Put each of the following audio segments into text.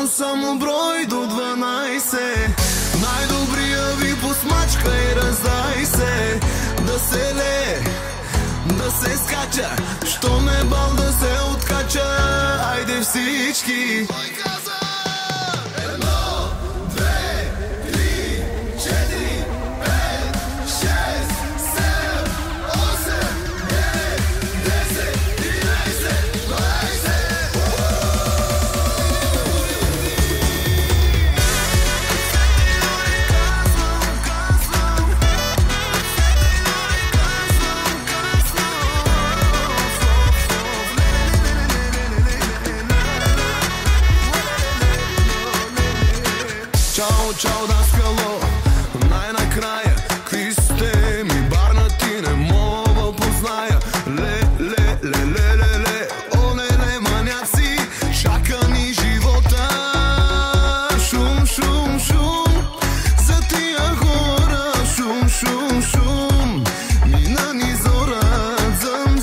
Само брой до 12. Най-добрия ви посмачка и раздай се. Да се лее, да се скача, що ме бал да се откача. Айде всички. Чао, даскало, най-накрая, какви сте ми барнати, не мога позная. Ле, оле, маняци, чака ни живота. Шум, за тия хора, шум, мина ни зора, зъм,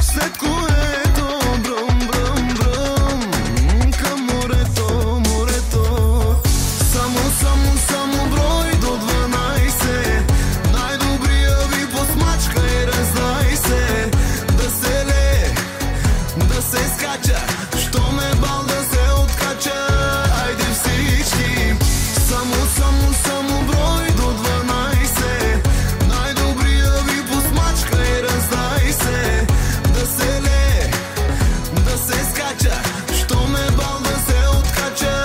след което брум, към морето. Само брой до 12. Най-добрия ви посмачка и раздай се. Да се лее, да се скача, що ме бал да се откача. Айде всички. Само брой до 12. Най-добрия ви посмачка и раздай се. Да се лее, да се скача, що ме бал да се откача.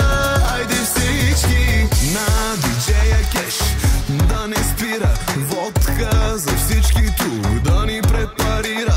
Айде всички. На диджея кеш да не спира, водка за всички тук да ни препарира.